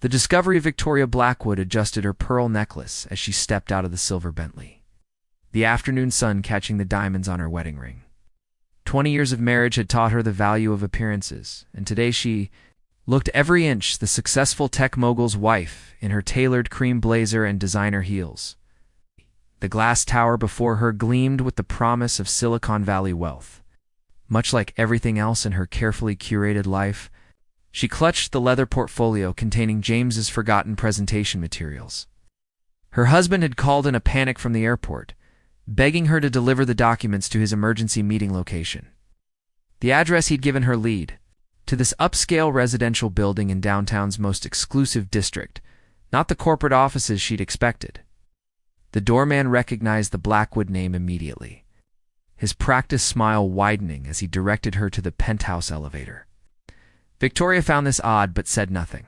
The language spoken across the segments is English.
The discovery of Victoria Blackwood adjusted her pearl necklace as she stepped out of the silver Bentley, the afternoon sun catching the diamonds on her wedding ring. 20 years of marriage had taught her the value of appearances, and today she looked every inch the successful tech mogul's wife in her tailored cream blazer and designer heels. The glass tower before her gleamed with the promise of Silicon Valley wealth. Much like everything else in her carefully curated life, she clutched the leather portfolio containing James's forgotten presentation materials. Her husband had called in a panic from the airport, begging her to deliver the documents to his emergency meeting location. The address he'd given her lead to this upscale residential building in downtown's most exclusive district, not the corporate offices she'd expected. The doorman recognized the Blackwood name immediately, his practiced smile widening as he directed her to the penthouse elevator. Victoria found this odd but said nothing.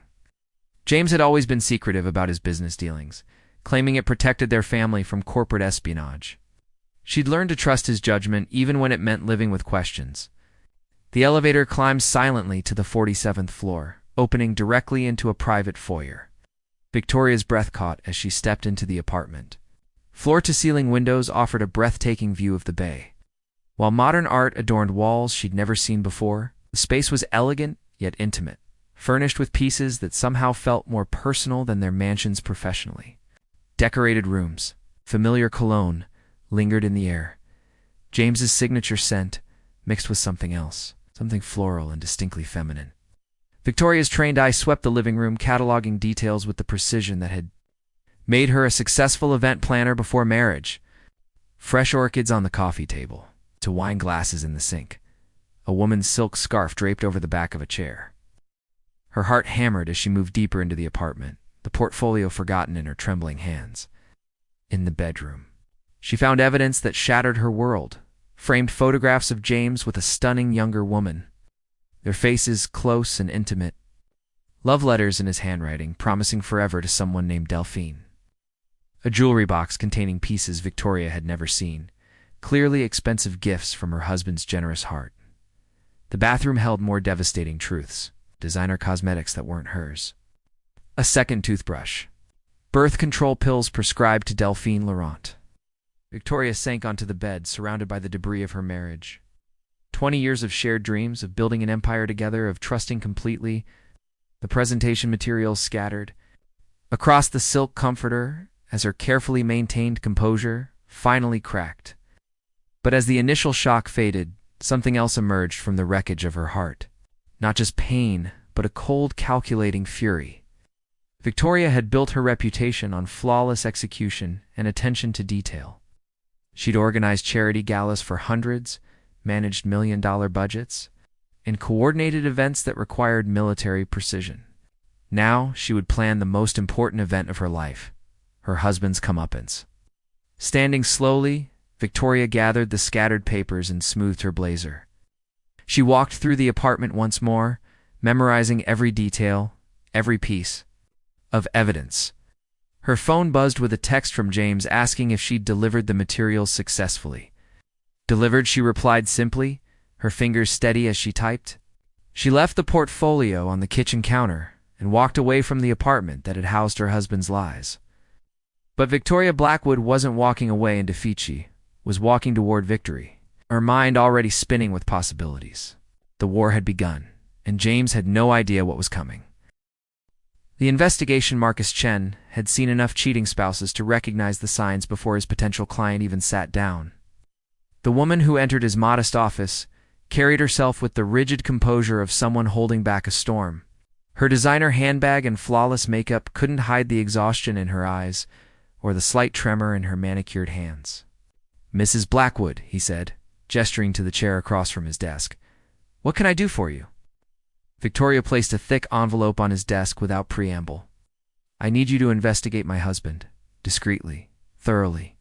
James had always been secretive about his business dealings, claiming it protected their family from corporate espionage. She'd learned to trust his judgment even when it meant living with questions. The elevator climbed silently to the 47th floor, opening directly into a private foyer. Victoria's breath caught as she stepped into the apartment. Floor-to-ceiling windows offered a breathtaking view of the bay. While modern art adorned walls she'd never seen before, the space was elegant yet intimate, furnished with pieces that somehow felt more personal than their mansions professionally. Decorated rooms, familiar cologne, lingered in the air. James's signature scent mixed with something else, something floral and distinctly feminine. Victoria's trained eye swept the living room, cataloging details with the precision that had made her a successful event planner before marriage. Fresh orchids on the coffee table, to wine glasses in the sink, a woman's silk scarf draped over the back of a chair. Her heart hammered as she moved deeper into the apartment, the portfolio forgotten in her trembling hands. In the bedroom, she found evidence that shattered her world, framed photographs of James with a stunning younger woman, their faces close and intimate, love letters in his handwriting promising forever to someone named Delphine. A jewelry box containing pieces Victoria had never seen, clearly expensive gifts from her husband's generous heart. The bathroom held more devastating truths, designer cosmetics that weren't hers. A second toothbrush, birth control pills prescribed to Delphine Laurent. Victoria sank onto the bed, surrounded by the debris of her marriage. 20 years of shared dreams, of building an empire together, of trusting completely. The presentation materials scattered across the silk comforter as her carefully maintained composure finally cracked. But as the initial shock faded, something else emerged from the wreckage of her heart. Not just pain, but a cold, calculating fury. Victoria had built her reputation on flawless execution and attention to detail. She'd organized charity galas for hundreds, managed million-dollar budgets, and coordinated events that required military precision. Now she would plan the most important event of her life, her husband's comeuppance. Standing slowly, Victoria gathered the scattered papers and smoothed her blazer. She walked through the apartment once more, memorizing every detail, every piece of evidence. Her phone buzzed with a text from James asking if she'd delivered the materials successfully. Delivered, she replied simply, her fingers steady as she typed. She left the portfolio on the kitchen counter and walked away from the apartment that had housed her husband's lies. But Victoria Blackwood wasn't walking away in defeat. She was walking toward victory, her mind already spinning with possibilities. The war had begun, and James had no idea what was coming. The investigation Marcus Chen had seen enough cheating spouses to recognize the signs before his potential client even sat down. The woman who entered his modest office carried herself with the rigid composure of someone holding back a storm. Her designer handbag and flawless makeup couldn't hide the exhaustion in her eyes or the slight tremor in her manicured hands. "Mrs. Blackwood," he said, gesturing to the chair across from his desk. "What can I do for you?" Victoria placed a thick envelope on his desk without preamble. "I need you to investigate my husband, discreetly, thoroughly.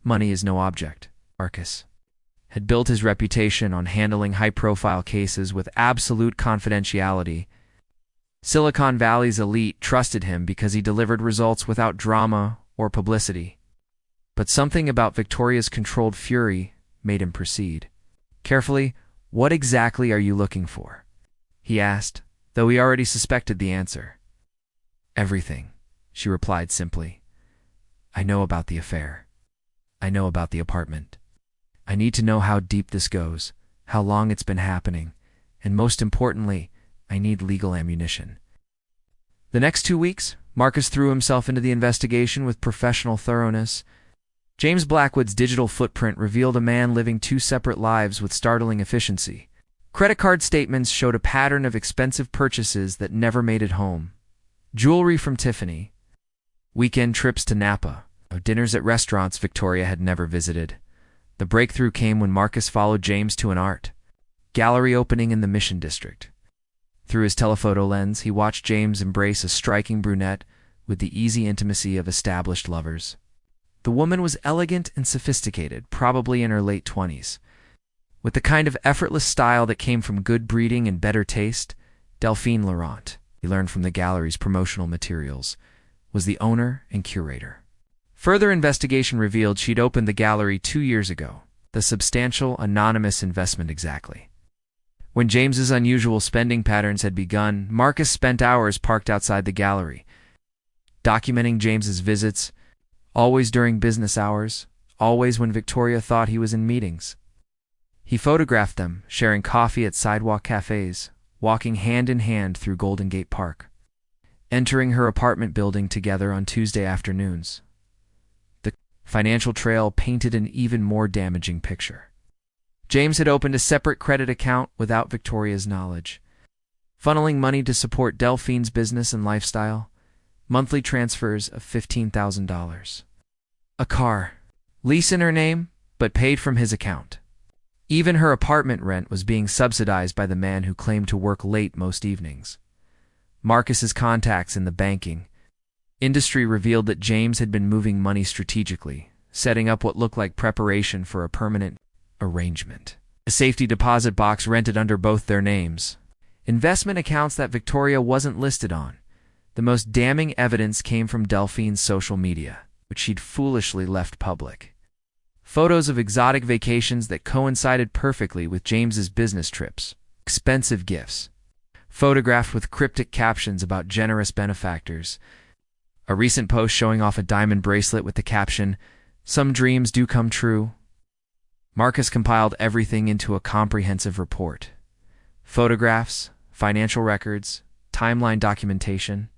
Money is no object." Marcus had built his reputation on handling high-profile cases with absolute confidentiality. Silicon Valley's elite trusted him because he delivered results without drama or publicity. But something about Victoria's controlled fury made him proceed. Carefully, "What exactly are you looking for?" he asked, though he already suspected the answer. Everything, she replied simply. I know about the affair. I know about the apartment. I need to know how deep this goes, how long it's been happening, and most importantly, I need legal ammunition. The next 2 weeks, Marcus threw himself into the investigation with professional thoroughness. James Blackwood's digital footprint revealed a man living 2 separate lives with startling efficiency. Credit card statements showed a pattern of expensive purchases that never made it home. Jewelry from Tiffany, weekend trips to Napa, dinners at restaurants Victoria had never visited. The breakthrough came when Marcus followed James to an art gallery opening in the Mission District. Through his telephoto lens, he watched James embrace a striking brunette with the easy intimacy of established lovers. The woman was elegant and sophisticated, probably in her late 20s. With the kind of effortless style that came from good breeding and better taste, Delphine Laurent, he learned from the gallery's promotional materials, was the owner and curator. Further investigation revealed she'd opened the gallery 2 years ago, the substantial, anonymous investment exactly. When James's unusual spending patterns had begun, Marcus spent hours parked outside the gallery, documenting James's visits, always during business hours, always when Victoria thought he was in meetings. He photographed them, sharing coffee at sidewalk cafes, walking hand in hand through Golden Gate Park, entering her apartment building together on Tuesday afternoons. The financial trail painted an even more damaging picture. James had opened a separate credit account without Victoria's knowledge, funneling money to support Delphine's business and lifestyle, monthly transfers of $15,000. A car, lease in her name, but paid from his account. Even her apartment rent was being subsidized by the man who claimed to work late most evenings. Marcus's contacts in the banking industry revealed that James had been moving money strategically, setting up what looked like preparation for a permanent arrangement. A safety deposit box rented under both their names. Investment accounts that Victoria wasn't listed on. The most damning evidence came from Delphine's social media, which she'd foolishly left public. Photos of exotic vacations that coincided perfectly with James's business trips. Expensive gifts, photographed with cryptic captions about generous benefactors. A recent post showing off a diamond bracelet with the caption, "Some dreams do come true." Marcus compiled everything into a comprehensive report. Photographs, financial records, timeline documentation,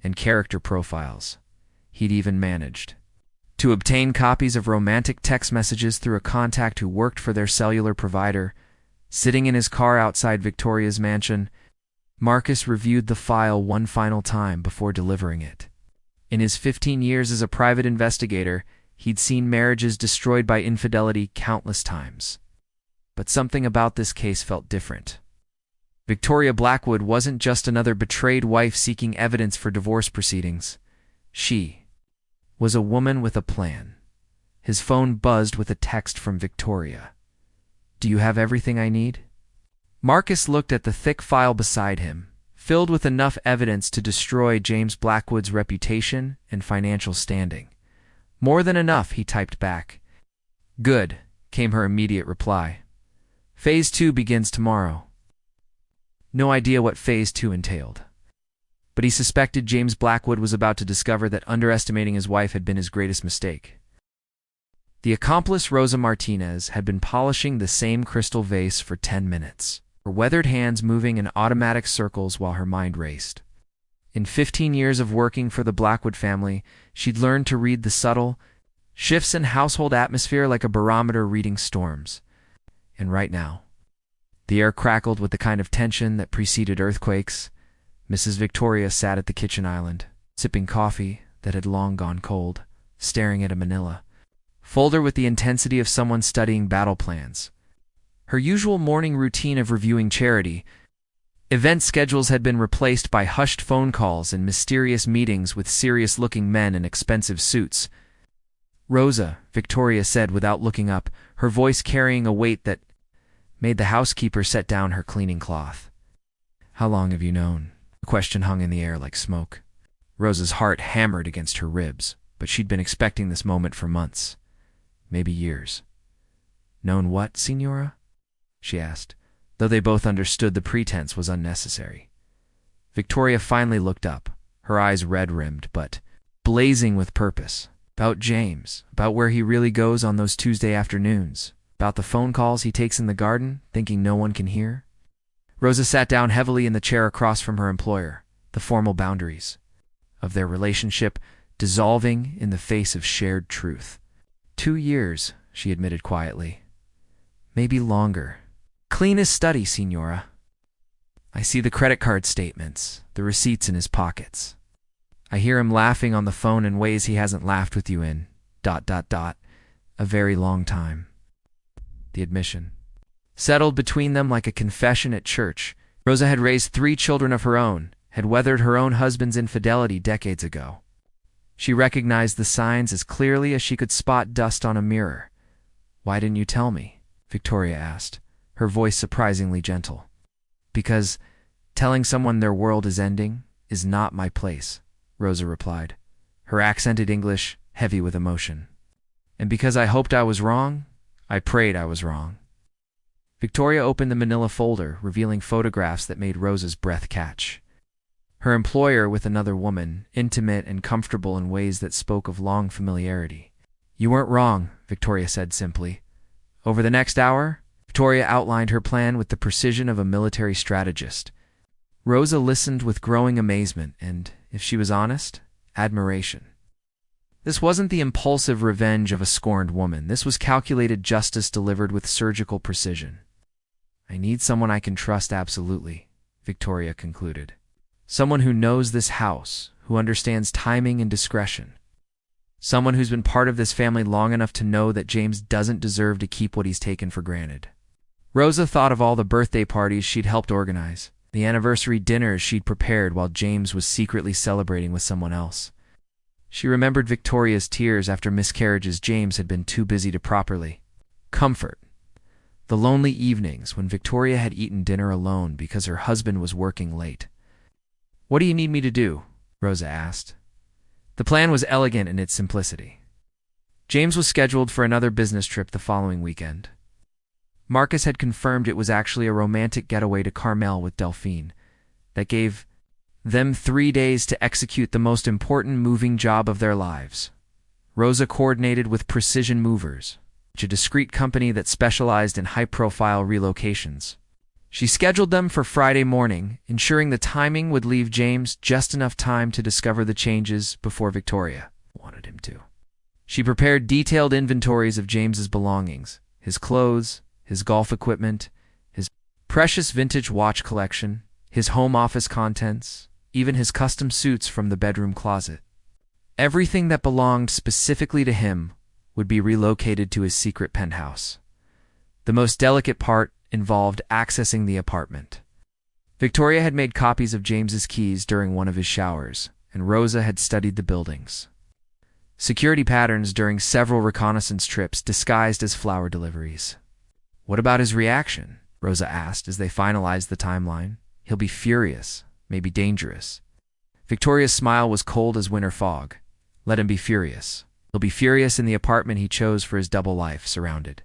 and character profiles. He'd even managed to obtain copies of romantic text messages through a contact who worked for their cellular provider. Sitting in his car outside Victoria's mansion, Marcus reviewed the file one final time before delivering it. In his 15 years as a private investigator, he'd seen marriages destroyed by infidelity countless times. But something about this case felt different. Victoria Blackwood wasn't just another betrayed wife seeking evidence for divorce proceedings. She was a woman with a plan. His phone buzzed with a text from Victoria. "Do you have everything I need?" Marcus looked at the thick file beside him, filled with enough evidence to destroy James Blackwood's reputation and financial standing. "More than enough," he typed back. "Good," came her immediate reply. "Phase 2 begins tomorrow." No idea what Phase 2 entailed, but he suspected James Blackwood was about to discover that underestimating his wife had been his greatest mistake. The accomplice Rosa Martinez had been polishing the same crystal vase for 10 minutes, her weathered hands moving in automatic circles while her mind raced. In 15 years of working for the Blackwood family, she'd learned to read the subtle shifts in household atmosphere like a barometer reading storms. And right now, the air crackled with the kind of tension that preceded earthquakes. Mrs. Victoria sat at the kitchen island, sipping coffee that had long gone cold, staring at a manila folder with the intensity of someone studying battle plans. Her usual morning routine of reviewing charity event schedules had been replaced by hushed phone calls and mysterious meetings with serious-looking men in expensive suits. "Rosa," Victoria said without looking up, her voice carrying a weight that made the housekeeper set down her cleaning cloth. "How long have you known?" The question hung in the air like smoke. Rosa's heart hammered against her ribs, but she'd been expecting this moment for months, maybe years. "Known what, Signora?" she asked, though they both understood the pretense was unnecessary. Victoria finally looked up, her eyes red-rimmed, but blazing with purpose. About James, about where he really goes on those Tuesday afternoons, about the phone calls he takes in the garden, thinking no one can hear. Rosa sat down heavily in the chair across from her employer, the formal boundaries of their relationship dissolving in the face of shared truth. 2 years, she admitted quietly. Maybe longer. Clean as study, Signora. I see the credit card statements, the receipts in his pockets. I hear him laughing on the phone in ways he hasn't laughed with you in ... a very long time. The admission settled between them like a confession at church. Rosa had raised 3 children of her own, had weathered her own husband's infidelity decades ago. She recognized the signs as clearly as she could spot dust on a mirror. Why didn't you tell me? Victoria asked, her voice surprisingly gentle. Because telling someone their world is ending is not my place, Rosa replied, her accented English heavy with emotion. And because I hoped I was wrong, I prayed I was wrong. Victoria opened the manila folder, revealing photographs that made Rosa's breath catch. Her employer with another woman, intimate and comfortable in ways that spoke of long familiarity. You weren't wrong, Victoria said simply. Over the next hour, Victoria outlined her plan with the precision of a military strategist. Rosa listened with growing amazement and, if she was honest, admiration. This wasn't the impulsive revenge of a scorned woman. This was calculated justice delivered with surgical precision. I need someone I can trust absolutely, Victoria concluded. Someone who knows this house, who understands timing and discretion. Someone who's been part of this family long enough to know that James doesn't deserve to keep what he's taken for granted. Rosa thought of all the birthday parties she'd helped organize, the anniversary dinners she'd prepared while James was secretly celebrating with someone else. She remembered Victoria's tears after miscarriages James had been too busy to properly comfort. The lonely evenings when Victoria had eaten dinner alone because her husband was working late. What do you need me to do? Rosa asked. The plan was elegant in its simplicity. James was scheduled for another business trip the following weekend. Marcus had confirmed it was actually a romantic getaway to Carmel with Delphine that gave them 3 days to execute the most important moving job of their lives. Rosa coordinated with Precision Movers, a discreet company that specialized in high-profile relocations. She scheduled them for Friday morning, ensuring the timing would leave James just enough time to discover the changes before Victoria wanted him to. She prepared detailed inventories of James's belongings, his clothes, his golf equipment, his precious vintage watch collection, his home office contents, even his custom suits from the bedroom closet. Everything that belonged specifically to him would be relocated to his secret penthouse. The most delicate part involved accessing the apartment. Victoria had made copies of James's keys during one of his showers, and Rosa had studied the buildings. Security patterns during several reconnaissance trips disguised as flower deliveries. What about his reaction? Rosa asked as they finalized the timeline. He'll be furious, maybe dangerous. Victoria's smile was cold as winter fog. Let him be furious. He'll be furious in the apartment he chose for his double life, surrounded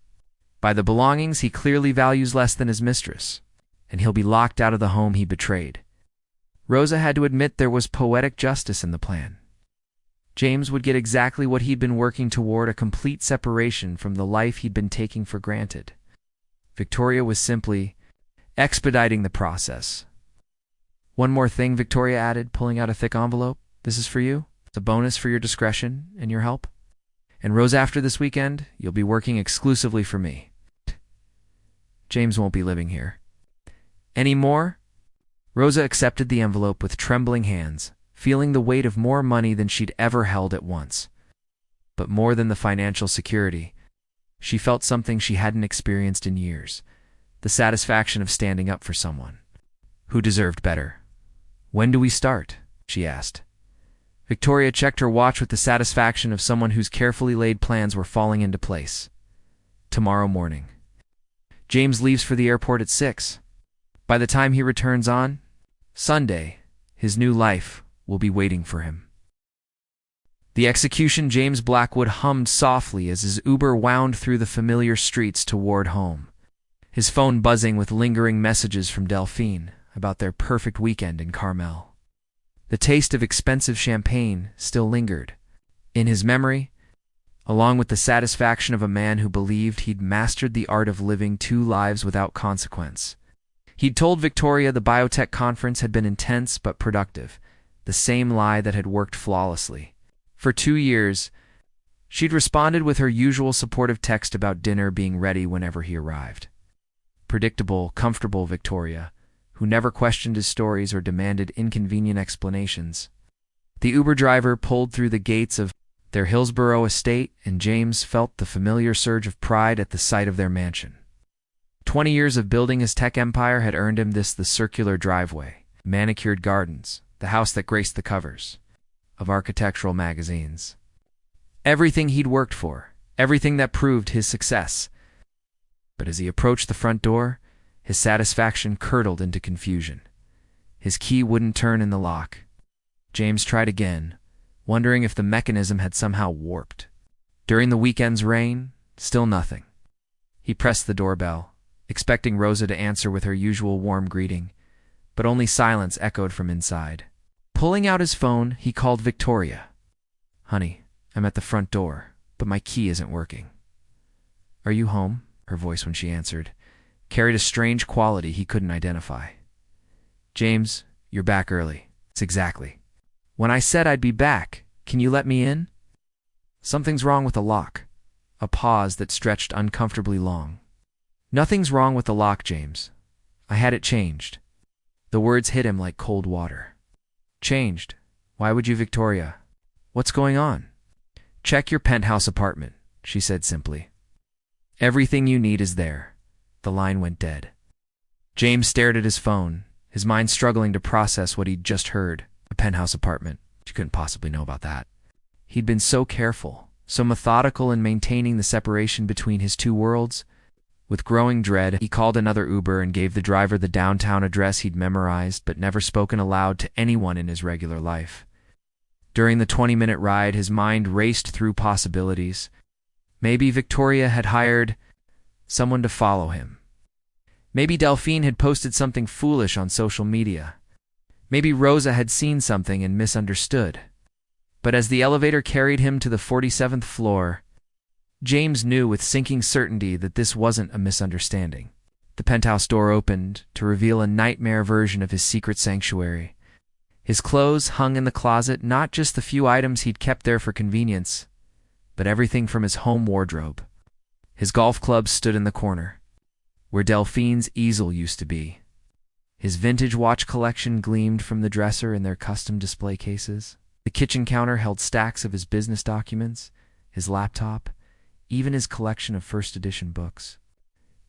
by the belongings he clearly values less than his mistress, and he'll be locked out of the home he betrayed. Rosa had to admit there was poetic justice in the plan. James would get exactly what he'd been working toward, a complete separation from the life he'd been taking for granted. Victoria was simply expediting the process. One more thing, Victoria added, pulling out a thick envelope. This is for you. It's a bonus for your discretion and your help. And Rose, after this weekend, you'll be working exclusively for me. James won't be living here. Any more? Rosa accepted the envelope with trembling hands, feeling the weight of more money than she'd ever held at once. But more than the financial security, she felt something she hadn't experienced in years, the satisfaction of standing up for someone who deserved better. When do we start? She asked. Victoria checked her watch with the satisfaction of someone whose carefully laid plans were falling into place. Tomorrow morning. James leaves for the airport at 6. By the time he returns on Sunday, his new life will be waiting for him. The execution. James Blackwood hummed softly as his Uber wound through the familiar streets toward home, his phone buzzing with lingering messages from Delphine about their perfect weekend in Carmel. The taste of expensive champagne still lingered in his memory, along with the satisfaction of a man who believed he'd mastered the art of living two lives without consequence. He'd told Victoria the biotech conference had been intense but productive, the same lie that had worked flawlessly. For 2 years, she'd responded with her usual supportive text about dinner being ready whenever he arrived. Predictable, comfortable Victoria, who never questioned his stories or demanded inconvenient explanations. The Uber driver pulled through the gates of their Hillsborough estate, and James felt the familiar surge of pride at the sight of their mansion. 20 years of building his tech empire had earned him the circular driveway, manicured gardens, the house that graced the covers of architectural magazines. Everything he'd worked for, everything that proved his success. But as he approached the front door, his satisfaction curdled into confusion. His key wouldn't turn in the lock. James tried again, wondering if the mechanism had somehow warped. During the weekend's rain, still nothing. He pressed the doorbell, expecting Rosa to answer with her usual warm greeting, but only silence echoed from inside. Pulling out his phone, he called Victoria. "Honey, I'm at the front door, but my key isn't working." "Are you home?" Her voice, when she answered, carried a strange quality he couldn't identify. "James, you're back early." "It's exactly when I said I'd be back. Can you let me in?" "Something's wrong with the lock." A pause that stretched uncomfortably long. "Nothing's wrong with the lock, James. I had it changed." The words hit him like cold water. "Changed? Why would you, Victoria? What's going on?" "Check your penthouse apartment," she said simply. "Everything you need is there." The line went dead. James stared at his phone, his mind struggling to process what he'd just heard. A penthouse apartment. She couldn't possibly know about that. He'd been so careful, so methodical in maintaining the separation between his two worlds. With growing dread, he called another Uber and gave the driver the downtown address he'd memorized but never spoken aloud to anyone in his regular life. During the 20-minute ride, his mind raced through possibilities. Maybe Victoria had hired someone to follow him. Maybe Delphine had posted something foolish on social media. Maybe Rosa had seen something and misunderstood. But as the elevator carried him to the 47th floor, James knew with sinking certainty that this wasn't a misunderstanding. The penthouse door opened to reveal a nightmare version of his secret sanctuary. His clothes hung in the closet, not just the few items he'd kept there for convenience, but everything from his home wardrobe. His golf clubs stood in the corner, where Delphine's easel used to be. His vintage watch collection gleamed from the dresser in their custom display cases. The kitchen counter held stacks of his business documents, his laptop, even his collection of first edition books.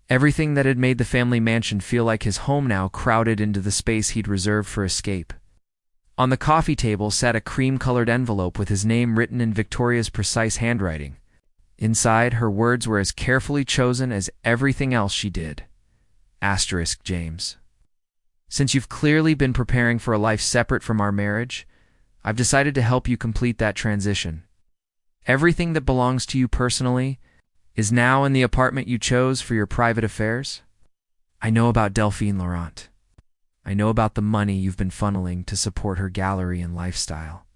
Everything that had made the family mansion feel like his home now crowded into the space he'd reserved for escape. On the coffee table sat a cream-colored envelope with his name written in Victoria's precise handwriting. Inside, her words were as carefully chosen as everything else she did. Asterisk James. Since you've clearly been preparing for a life separate from our marriage, I've decided to help you complete that transition. Everything that belongs to you personally is now in the apartment you chose for your private affairs. I know about Delphine Laurent. I know about the money you've been funneling to support her gallery and lifestyle.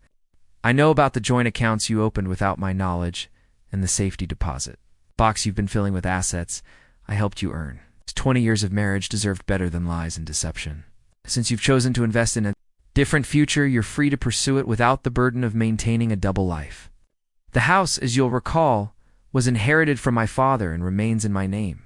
I know about the joint accounts you opened without my knowledge and the safety deposit box you've been filling with assets I helped you earn. 20 years of marriage deserved better than lies and deception. Since you've chosen to invest in a different future, you're free to pursue it without the burden of maintaining a double life. The house, as you'll recall, was inherited from my father and remains in my name.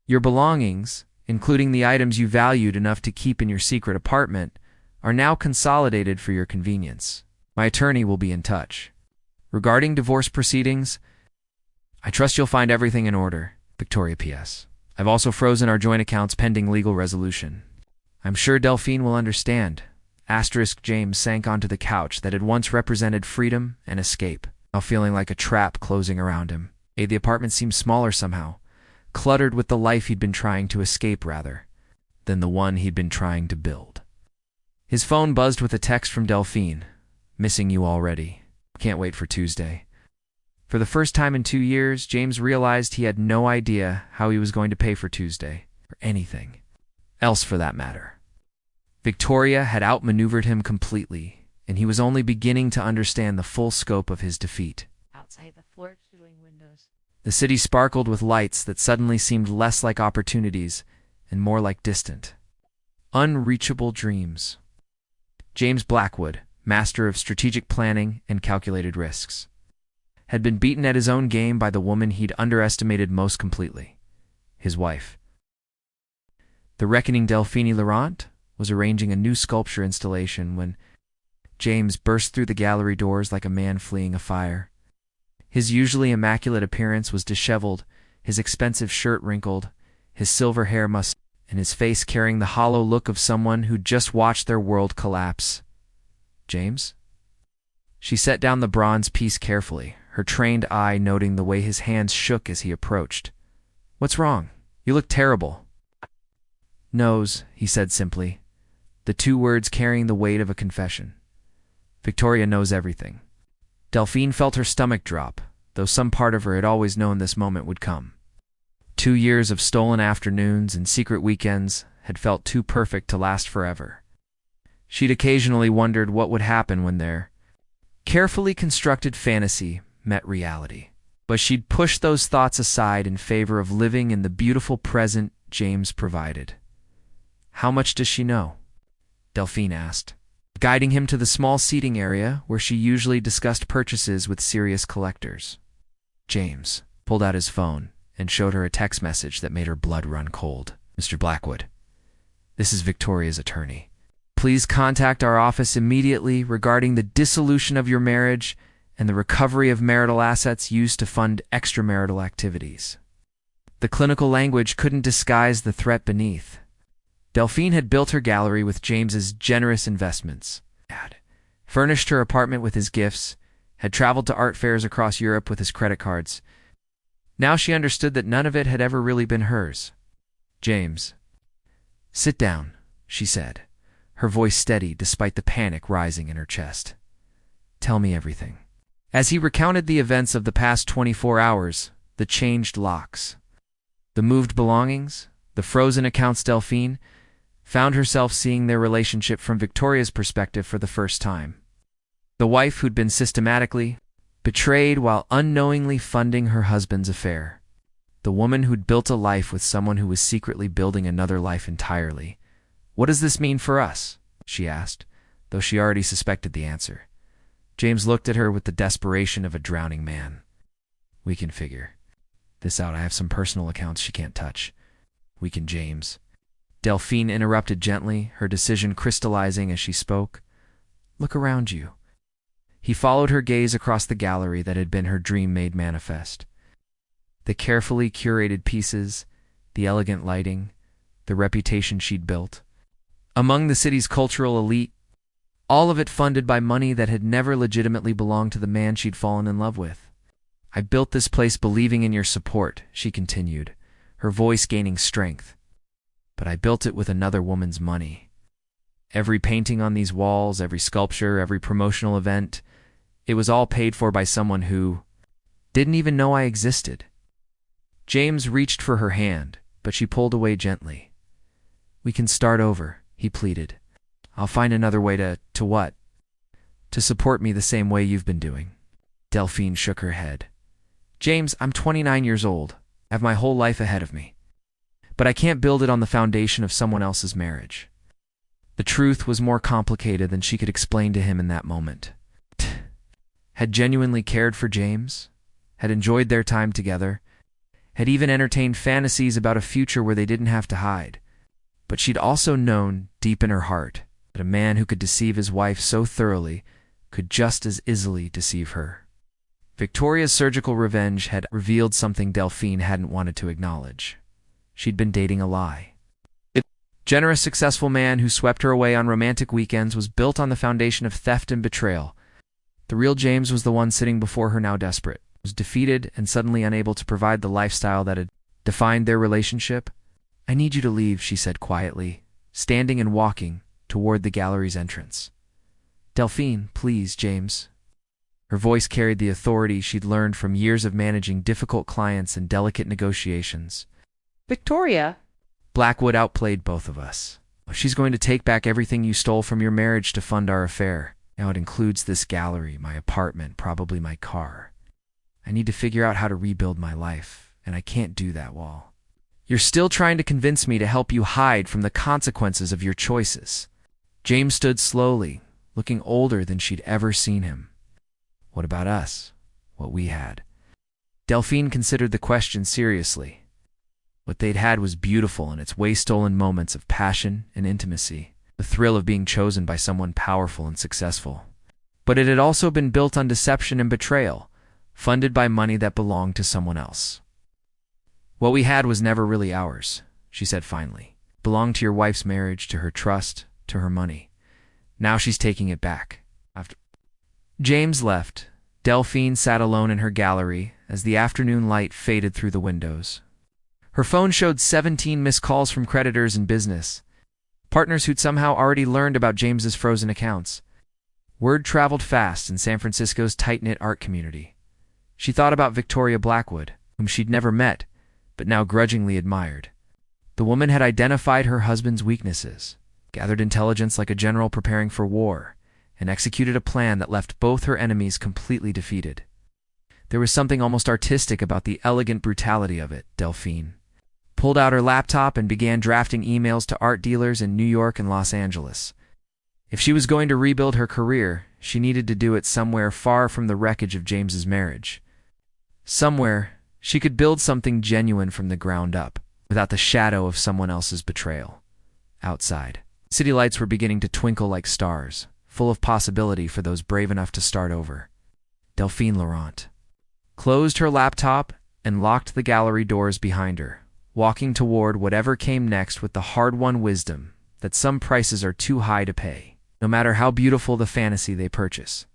Your belongings, including the items you valued enough to keep in your secret apartment, are now consolidated for your convenience. My attorney will be in touch. Regarding divorce proceedings, I trust you'll find everything in order. Victoria P.S. I've also frozen our joint accounts pending legal resolution. I'm sure Delphine will understand. Asterisk James sank onto the couch that had once represented freedom and escape, now feeling like a trap closing around him. The apartment seemed smaller somehow, cluttered with the life he'd been trying to escape rather than the one he'd been trying to build. His phone buzzed with a text from Delphine. Missing you already. Can't wait for Tuesday. For the first time in 2 years, James realized he had no idea how he was going to pay for Tuesday, or anything else for that matter. Victoria had outmaneuvered him completely, and he was only beginning to understand the full scope of his defeat. Outside the floor-to-ceiling windows. The city sparkled with lights that suddenly seemed less like opportunities and more like distant, unreachable dreams. James Blackwood, master of strategic planning and calculated risks, had been beaten at his own game by the woman he'd underestimated most completely, his wife. The reckoning Delphine Laurent was arranging a new sculpture installation when James burst through the gallery doors like a man fleeing a fire. His usually immaculate appearance was disheveled, his expensive shirt wrinkled, his silver hair mussed, and his face carrying the hollow look of someone who'd just watched their world collapse. "James?" She set down the bronze piece carefully, her trained eye noting the way his hands shook as he approached. "What's wrong? You look terrible." "Knows," he said simply, the two words carrying the weight of a confession. "Victoria knows everything." Delphine felt her stomach drop, though some part of her had always known this moment would come. 2 years of stolen afternoons and secret weekends had felt too perfect to last forever. She'd occasionally wondered what would happen when their carefully constructed fantasy met reality. But she'd pushed those thoughts aside in favor of living in the beautiful present James provided. "How much does she know?" Delphine asked, guiding him to the small seating area where she usually discussed purchases with serious collectors. James pulled out his phone and showed her a text message that made her blood run cold. "Mr. Blackwood, this is Victoria's attorney. Please contact our office immediately regarding the dissolution of your marriage and the recovery of marital assets used to fund extramarital activities." The clinical language couldn't disguise the threat beneath. Delphine had built her gallery with James's generous investments, had furnished her apartment with his gifts, had traveled to art fairs across Europe with his credit cards. Now she understood that none of it had ever really been hers. "James, sit down," she said, her voice steady despite the panic rising in her chest. "Tell me everything." As he recounted the events of the past 24 hours, the changed locks, the moved belongings, the frozen accounts, Delphine found herself seeing their relationship from Victoria's perspective for the first time. The wife who'd been systematically betrayed while unknowingly funding her husband's affair. The woman who'd built a life with someone who was secretly building another life entirely. "What does this mean for us?" she asked, though she already suspected the answer. James looked at her with the desperation of a drowning man. "We can figure this out. I have some personal accounts she can't touch. We can, James." Delphine interrupted gently, her decision crystallizing as she spoke. "Look around you." He followed her gaze across the gallery that had been her dream made manifest. The carefully curated pieces, the elegant lighting, the reputation she'd built. Among the city's cultural elite, all of it funded by money that had never legitimately belonged to the man she'd fallen in love with. "I built this place believing in your support," she continued, her voice gaining strength. "But I built it with another woman's money. Every painting on these walls, every sculpture, every promotional event, it was all paid for by someone who didn't even know I existed." James reached for her hand, but she pulled away gently. "We can start over," he pleaded. "I'll find another way to what? To support me the same way you've been doing." Delphine shook her head. "James, I'm 29 years old. I have my whole life ahead of me. But I can't build it on the foundation of someone else's marriage." The truth was more complicated than she could explain to him in that moment. Had genuinely cared for James, had enjoyed their time together, had even entertained fantasies about a future where they didn't have to hide. But she'd also known, deep in her heart, that a man who could deceive his wife so thoroughly could just as easily deceive her. Victoria's surgical revenge had revealed something Delphine hadn't wanted to acknowledge. She'd been dating a lie. A generous, successful man who swept her away on romantic weekends was built on the foundation of theft and betrayal. The real James was the one sitting before her now desperate, was defeated and suddenly unable to provide the lifestyle that had defined their relationship. "I need you to leave," she said quietly, standing and walking toward the gallery's entrance. "Delphine, please, James." Her voice carried the authority she'd learned from years of managing difficult clients and delicate negotiations. "Victoria!" Blackwood outplayed both of us. She's going to take back everything you stole from your marriage to fund our affair. Now it includes this gallery, my apartment, probably my car. I need to figure out how to rebuild my life, and I can't do that while you're still trying to convince me to help you hide from the consequences of your choices." James stood slowly, looking older than she'd ever seen him. What about us? What we had? Delphine considered the question seriously. What they'd had was beautiful in its way-stolen moments of passion and intimacy, the thrill of being chosen by someone powerful and successful. But it had also been built on deception and betrayal, funded by money that belonged to someone else. "What we had was never really ours," she said finally. "It belonged to your wife's marriage, to her trust, to her money. Now she's taking it back." James left. Delphine sat alone in her gallery as the afternoon light faded through the windows. Her phone showed 17 missed calls from creditors and business, partners who'd somehow already learned about James's frozen accounts. Word traveled fast in San Francisco's tight-knit art community. She thought about Victoria Blackwood, whom she'd never met, but now grudgingly admired. The woman had identified her husband's weaknesses, gathered intelligence like a general preparing for war, and executed a plan that left both her enemies completely defeated. There was something almost artistic about the elegant brutality of it. Delphine pulled out her laptop and began drafting emails to art dealers in New York and Los Angeles. If she was going to rebuild her career, she needed to do it somewhere far from the wreckage of James's marriage. Somewhere she could build something genuine from the ground up, without the shadow of someone else's betrayal. Outside, city lights were beginning to twinkle like stars, full of possibility for those brave enough to start over. Delphine Laurent closed her laptop and locked the gallery doors behind her, walking toward whatever came next with the hard-won wisdom that some prices are too high to pay, no matter how beautiful the fantasy they purchase.